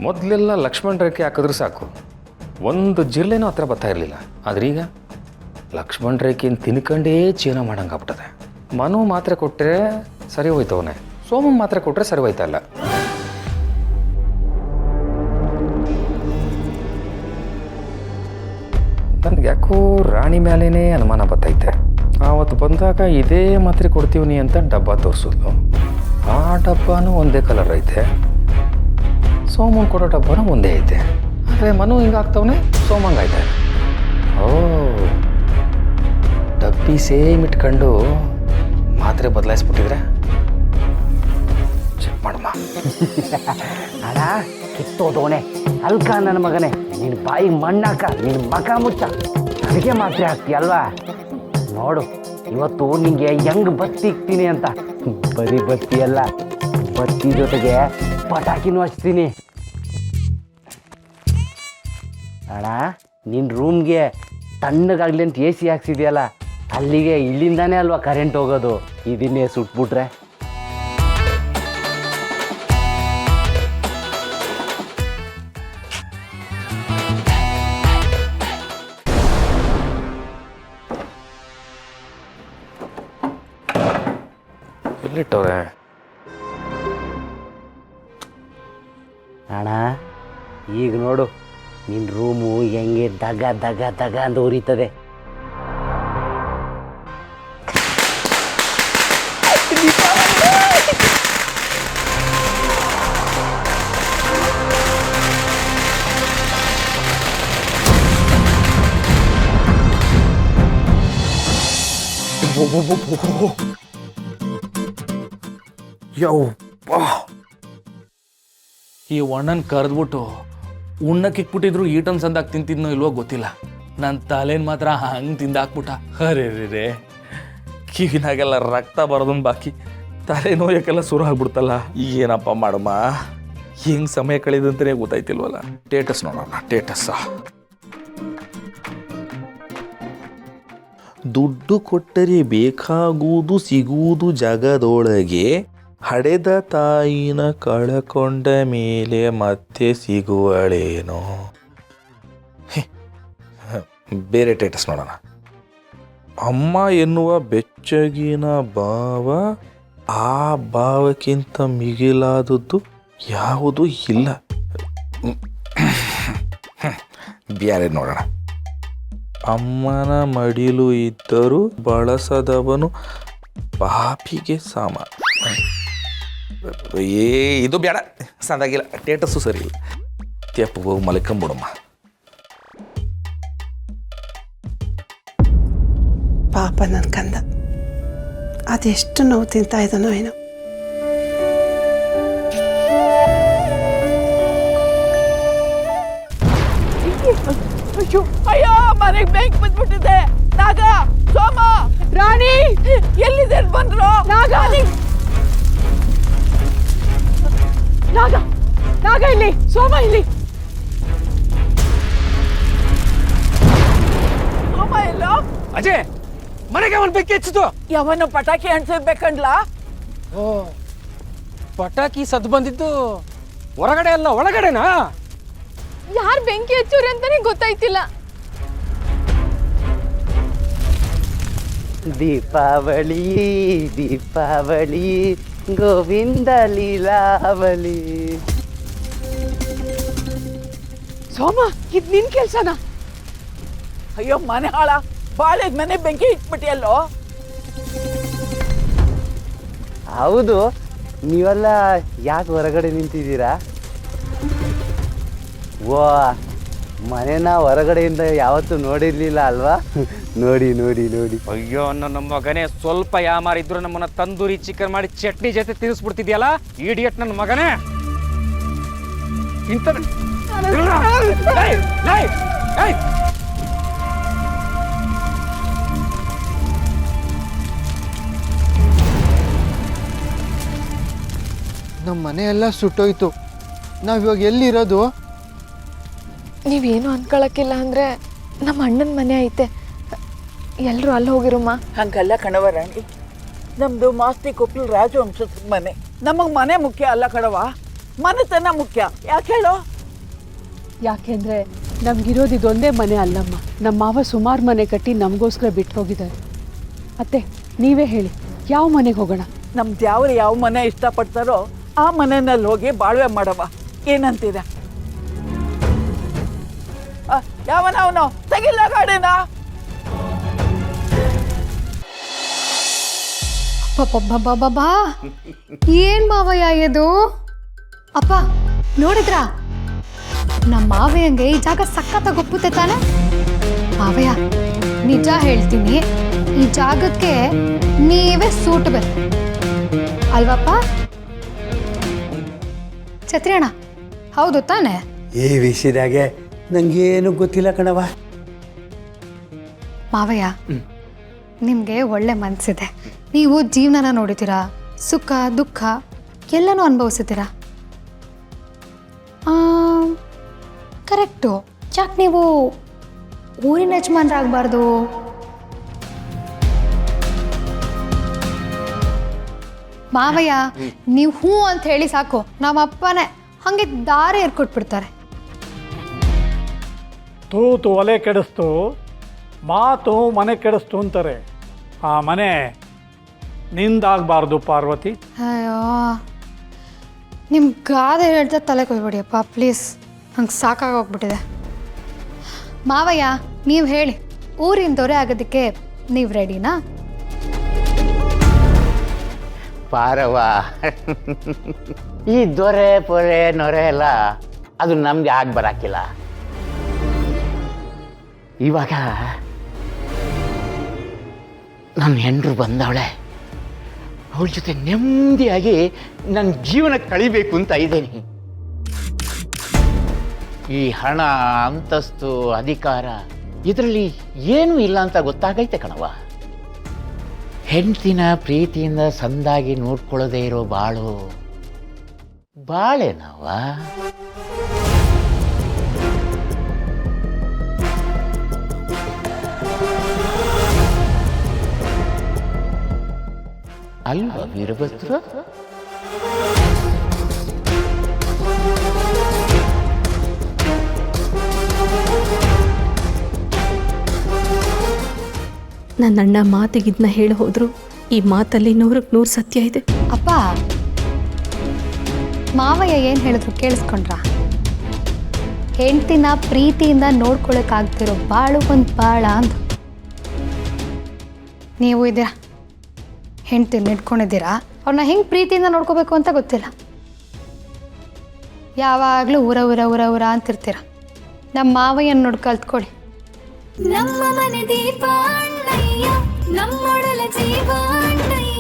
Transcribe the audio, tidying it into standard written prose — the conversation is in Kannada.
ಮೊದಲೆಲ್ಲ ಲಕ್ಷ್ಮಣ ರೇಖೆ ಹಾಕಿದ್ರೆ ಸಾಕು, ಒಂದು ಜಿರಳೆನೂ ಹತ್ರ ಬರ್ತಾ ಇರಲಿಲ್ಲ. ಆದ್ರೆ ಈಗ ಲಕ್ಷ್ಮಣ ರೇಖೆಯನ್ನು ತಿನ್ಕಂಡೇ ಜೀವನ ಮಾಡಂಗೆ ಆಗ್ಬಿಟ್ಟದೆ. ಮನು ಮಾತ್ರೆ ಕೊಟ್ಟರೆ ಸರಿ ಹೋಯ್ತವನೇ, ಸೋಮ ಮಾತ್ರೆ ಕೊಟ್ಟರೆ ಸರಿ ಹೋಯ್ತಾ ಇಲ್ಲ. ನನಗೆ ಯಾಕೋ ರಾಣಿ ಮೇಲೇ ಅನುಮಾನ ಬರ್ತೈತೆ. ಆವತ್ತು ಬಂದಾಗ ಇದೇ ಮಾತ್ರೆ ಕೊಡ್ತೀವಿ ಅಂತ ಡಬ್ಬ ತೋರಿಸಿದ್ಲು. ಆ ಡಬ್ಬನೂ ಒಂದೇ ಕಲರ್ ಐತೆ, ಸೋಮನ್ ಕೊಡೋ ಡಬ್ಬನೂ ಒಂದೇ ಐತೆ. ಆದರೆ ಮನು ಹಿಂಗಾಗ್ತವನೆ, ಸೋಮಂಗಾಯ್ತೆ. ಓ, ಡಬ್ಬಿ ಸೇಮ್ ಇಟ್ಕೊಂಡು ಮಾತ್ರೆ ಬದಲಾಯಿಸ್ಬಿಟ್ಟಿದ್ರೆ ಚೆಕ್ ಮಾಡಮ್ಮ. ಅಣ್ಣ ಕಿತ್ತೋದವನೆ ಅಲ್ಕ ನನ್ನ ಮಗನೇ, ನಿನ್ನ ಬಾಯಿಗೆ ಮಣ್ಣಾಕ, ನಿನ್ನ ಮಕ ಮುಚ್ಚ, ಅದಕ್ಕೆ ಮಾತ್ರೆ ಹಾಕ್ತೀಯಲ್ವಾ? ನೋಡು ಇವತ್ತು ನಿಂಗೆ ಹೆಂಗ್ ಬತ್ತಿ ಇಕ್ತೀನಿ ಅಂತ. ಬರೀ ಬತ್ತಿ ಅಲ್ಲ, ಬತ್ತಿ ಜೊತೆಗೆ ಪಟಾಕಿನೂ ಹಚ್ತೀನಿ. ಅಣ್ಣ ನಿನ್ನ ರೂಮ್ಗೆ ತಣ್ಣಗಾಗ್ಲಿ ಅಂತ AC ಹಾಕ್ಸಿದ್ಯಲ್ಲ, ಅಲ್ಲಿಗೆ ಇಲ್ಲಿಂದಾನೇ ಅಲ್ವಾ ಕರೆಂಟ್ ಹೋಗೋದು. ಇದನ್ನೇ ಸುಟ್ಬಿಟ್ರೆ ಎಲ್ಲಿಟ್ಟವ್ರೆ? ಅಣ್ಣ ಈಗ ನೋಡು ನಿನ್ನ ರೂಮು ಹೆಂಗೆ ದಗ ದಗ ದಗ ಅಂತ ಉರಿತದೆ. ಈ ಒಣ್ಣನ್ ಕರೆದ್ಬಿಟ್ಟು ಉಣ್ಣಕ್ಕೆ ಇಕ್ಬಿಟ್ಟಿದ್ರು ಈಟನ್ ಸಂದಾಕ್ ತಿಂತಿದ್ನೋ ಇಲ್ವೋ ಗೊತ್ತಿಲ್ಲ. ನನ್ನ ತಲೆನ್ ಮಾತ್ರ ಹಂಗೆ ತಿಂದಾಕ್ಬಿಟ್ಟ. ಅರೇ ರೇ, ಕಿವಿನಾಗೆಲ್ಲ ರಕ್ತ ಬರೋದನ್ ಬಾಕಿ, ತಲೆ ನೋಯಕ್ಕೆಲ್ಲ ಸುರು ಆಗ್ಬಿಡ್ತಲ್ಲ. ಏನಪ್ಪ ಮಾಡಮ್ಮ, ಹೆಂಗ್ ಸಮಯ ಕಳೆದಂತಲೇ ಗೊತ್ತಾಯ್ತಿಲ್ವಲ್ಲ. ಟೇಟಸ್ ನೋಡೋಣ, ಟೇಟಸ್. ದುಡ್ಡು ಕೊಟ್ಟರೆ ಬೇಕಾಗುವುದು ಸಿಗುವುದು ಜಗದೊಳಗೆ, ಹಡೆದ ತಾಯಿನ ಕಳಕೊಂಡ ಮೇಲೆ ಮತ್ತೆ ಸಿಗುವಳೇನೋ. ಬೇರೆ ಟೇಟಸ್ ನೋಡೋಣ. ಅಮ್ಮ ಎನ್ನುವ ಬೆಚ್ಚಗಿನ ಭಾವ, ಆ ಭಾವಕ್ಕಿಂತ ಮಿಗಿಲಾದದ್ದು ಯಾವುದೂ ಇಲ್ಲ. ಬೇರೆ ನೋಡೋಣ. ಅಮ್ಮನ ಮಡಿಲು ಇದ್ದರೂ ಬಳಸದವನು ಪಾಪಿಗೆ ಸಮ. ಇದು ಬೇಡ, ಸಂದಾಗಿಲ್ಲ. ಟೇಟಸ್ಸು ಸರಿ ಇಲ್ಲ. ತೆಪ್ಪಗೆ ಹೋಗಿ ಮಲ್ಕೊಂಬಿಡಮ್ಮ. ಪಾಪ ನನ್ನ ಕಂದ ಅದೆಷ್ಟು ನೋವು ತಿಂತಾ ಇದ್ದಾನೋ ಏನೋ. ಅಯ್ಯೋ ಅಯ್ಯೋ, ಮನೆಗೆ ಬೆಂಕಿ ಬಿದ್ಬಿಟ್ಟಿದೆ. ನಾಗ, ಸೋಮ, ರಾಣಿ ಎಲ್ಲಿದೆ? ಬಂದ್ರು ನಾಗ. ನಾಗ ನಾಗ ಇಲ್ಲಿ, ಸೋಮ ಇಲ್ಲಿ. ಸೋಮ ಎಲ್ಲೋ? ಅಜಯ್, ಮನೆಗೆ ಅವನ್ ಬೆಂಕಿ ಹಚ್ಚಿತು. ಯಾವನು ಪಟಾಕಿ ಅಂಟಿಸ್ಬೇಕಂಡ್ಲಾ? ಓ, ಪಟಾಕಿ ಸದ್ ಬಂದಿದ್ದು ಹೊರಗಡೆ ಅಲ್ಲ, ಒಳಗಡೆನಾ? ಯಾರು ಬೆಂಕಿ ಹಚ್ಚೋರು ಅಂತಾನೆ ಗೊತ್ತಾಯ್ತಿಲ್ಲ. ದೀಪಾವಳಿ ದೀಪಾವಳಿ ಗೋವಿಂದ ಲೀಲಾವಳಿ. ಸೋಮ, ಇದ್ ನಿನ್ ಕೆಲ್ಸನಾ? ಅಯ್ಯೋ ಮನೆ ಹಾಳ, ಬಾಳೆದ್ ಮನೆ ಬೆಂಕಿ ಇಟ್ಬಿಟ್ಟಿಯಲ್ಲೋ. ಹೌದು, ನೀವೆಲ್ಲ ಯಾಕೆ ಹೊರಗಡೆ ನಿಂತಿದ್ದೀರಾ? ಓ, ಮನೆನ ಹೊರಗಡೆಯಿಂದ ಯಾವತ್ತೂ ನೋಡಿರ್ಲಿಲ್ಲ ಅಲ್ವಾ? ನೋಡಿ ನೋಡಿ ನೋಡಿ. ಅಯ್ಯೋ ನನ್ನ ಮಗನೇ, ಸ್ವಲ್ಪ ಯಾಮಾರಿದ್ರು ನಮ್ಮನ್ನ ತಂದೂರಿ ಚಿಕನ್ ಮಾಡಿ ಚಟ್ನಿ ಜೊತೆ ತಿನ್ನಿಸ್ಬಿಡ್ತಿದ್ಯಲ್ಲ, ಇಡಿಯಟ್ ನನ್ನ ಮಗನೇ. ಇಂಥ ನಮ್ಮ ಮನೆ ಎಲ್ಲ ಸುಟ್ಟೋಯ್ತು. ನಾವಿವಾಗ ಎಲ್ಲಿರೋದು? ನೀವೇನು ಅನ್ಕೊಳಕ್ಕಿಲ್ಲ ಅಂದ್ರೆ ನಮ್ಮ ಅಣ್ಣನ ಮನೆ ಐತೆ, ಎಲ್ಲರೂ ಅಲ್ಲಿ ಹೋಗಿರಮ್ಮ. ಹಂಗಲ್ಲ ಕಣವ ರಾಣಿ, ನಮ್ದು ಮಾಸ್ತಿ ಕೊಪ್ಪಲು ರಾಜವಂಶದ ಮನೆ. ನಮಗ್ ಮನೆ ಮುಖ್ಯ ಅಲ್ಲ ಕಣವ. ಮನೆತನ ಮುಖ್ಯ. ಯಾಕೆ ಹೇಳು? ಯಾಕೆಂದ್ರೆ ನಮ್ಗಿರೋದು ಇದೊಂದೇ ಮನೆ ಅಲ್ಲಮ್ಮ. ನಮ್ಮ ಮಾವ ಸುಮಾರು ಮನೆ ಕಟ್ಟಿ ನಮಗೋಸ್ಕರ ಬಿಟ್ಟು ಹೋಗಿದ್ದಾರೆ. ಅತ್ತೆ ನೀವೇ ಹೇಳಿ, ಯಾವ ಮನೆಗೆ ಹೋಗೋಣ? ನಮ್ದು ಯಾವ ಮನೆ ಇಷ್ಟಪಡ್ತಾರೋ ಆ ಮನೆಯಲ್ಲಿ ಹೋಗಿ ಬಾಳ್ವೆ ಮಾಡವ. ಏನಂತೀರ? ಯಾವನವನು ತೆಗಿಲ್ಲ ಗಾಡಿನ. ಬಾ ಏನ್ ಮಾವಯ್ಯ ಇದು? ಅಪ್ಪ ನೋಡಿದ್ರ ನಮ್ಮ ಮಾವಯ್ಯಂಗೆ ಈ ಜಾಗ ಸಖತ್ತಾಗಿ ಒಪ್ಪುತ್ತೆ ತಾನೆ? ಮಾವಯ್ಯ ನಿಜ ಹೇಳ್ತೀನಿ, ಈ ಜಾಗಕ್ಕೆ ನೀವೇ ಸೂಟ್ ಬೇಕು ಅಲ್ವಪ್ಪ? ಛತ್ರಿ ಅಣ್ಣ ಹೌದು ತಾನೆ? ಈ ವಿಷಯದಾಗೆ ನಂಗೇನು ಗೊತ್ತಿಲ್ಲ ಕಣವ. ಮಾವಯ್ಯ ನಿಮಗೆ ಒಳ್ಳೆ ಮನಸ್ಸಿದೆ. ನೀವು ಜೀವನನ ನೋಡಿದ್ದೀರಾ, ಸುಖ ದುಃಖ ಎಲ್ಲನೂ ಅನುಭವಿಸಿದ್ದೀರಾ. ಕರೆಕ್ಟು. ಯಾಕೆ ನೀವು ಊರಿನ ಯಜಮಾನ್ರಾಗಬಾರ್ದು? ಮಾವಯ್ಯ ನೀವು ಹ್ಞೂ ಅಂತ ಹೇಳಿ ಸಾಕು, ನಮ್ಮ ಅಪ್ಪನೇ ಹಾಗೆ ದಾರಿ ಏರ್ಕೊಟ್ಬಿಡ್ತಾರೆ. ತೂತು ಒಲೆ ಕೆಡಿಸ್ತು, ಮಾತು ಮನೆ ಕೆಡಿಸ್ತು ಅಂತಾರೆ. ಆ ಮನೆ ನಿಂದಾಗಬಾರ್ದು ಪಾರ್ವತಿ. ಅಯ್ಯೋ ನಿಮ್ಮ ಗಾದೆ ಹೇಳ್ತಾ ತಲೆ ಕೊಯ್ಬೇಡಿಯಪ್ಪ ಪ್ಲೀಸ್, ನಂಗೆ ಸಾಕಾಗೋಗ್ಬಿಟ್ಟಿದೆ. ಮಾವಯ್ಯ ನೀವು ಹೇಳಿ, ಊರಿನ ದೊರೆ ಆಗೋದಕ್ಕೆ ನೀವು ರೆಡಿನಾ? ಪಾರವ, ಈ ದೊರೆ ಪೊರೆ ನೊರೆ ಎಲ್ಲ ಅದು ನಮ್ಗೆ ಆಗಿ ಬರಾಕಿಲ್ಲ. ಇವಾಗ ನನ್ನ ಹೆಂಡ್ರು ಬಂದವಳೆ, ಅವಳ ಜೊತೆ ನೆಮ್ಮದಿಯಾಗಿ ನನ್ನ ಜೀವನ ಕಳಿಬೇಕು ಅಂತ ಇದ್ದೇನೆ. ಈ ಹಣ ಅಂತಸ್ತು ಅಧಿಕಾರ ಇದರಲ್ಲಿ ಏನೂ ಇಲ್ಲ ಅಂತ ಗೊತ್ತಾಗೈತೆ ಕಣವ. ಹೆಂಡ್ತಿನ ಪ್ರೀತಿಯಿಂದ ಸಂದಾಗಿ ನೋಡ್ಕೊಳ್ಳೋದೇ ಇರೋ ಬಾಳೆನವ. ಅಲ್ವಾ ವೀರಭದ್ರ? ನನ್ನಣ್ಣ ಮಾತಿಗಿದ್ನ ಹೇಳಿ ಹೋದ್ರು, ಈ ಮಾತಲ್ಲಿ 100% ಸತ್ಯ ಇದೆ. ಅಪ್ಪ ಮಾವಯ್ಯ ಏನು ಹೇಳಿದ್ರು ಕೇಳಿಸ್ಕೊಂಡ್ರ? ಹೆಂಡ್ತಿನ ಪ್ರೀತಿಯಿಂದ ನೋಡ್ಕೊಳಕ್ಕಾಗ್ತಿರೋ ಬಾಳು ಒಂದು ಬಾಳ ಅಂತ. ನೀವು ಇದ್ದೀರಾ, ಹೆಂಡ್ತಿನ ಇಟ್ಕೊಂಡಿದ್ದೀರಾ, ಅವ್ರನ್ನ ಹೆಂಗೆ ಪ್ರೀತಿಯಿಂದ ನೋಡ್ಕೋಬೇಕು ಅಂತ ಗೊತ್ತಿಲ್ಲ. ಯಾವಾಗಲೂ ಊರ ಊರ ಊರ ಊರ ಅಂತಿರ್ತೀರ. ನಮ್ಮ ಮಾವಯ್ಯನ ನೋಡಿ ಕಲ್ತ್ಕೊಳ್ಳಿ. ನಮ್ಮ ಮನೆ ದೀಪ ಅಣ್ಣಯ್ಯ, ನಮ್ಮೊಡಲ ಜೀವ ಅಣ್ಣಯ್ಯ.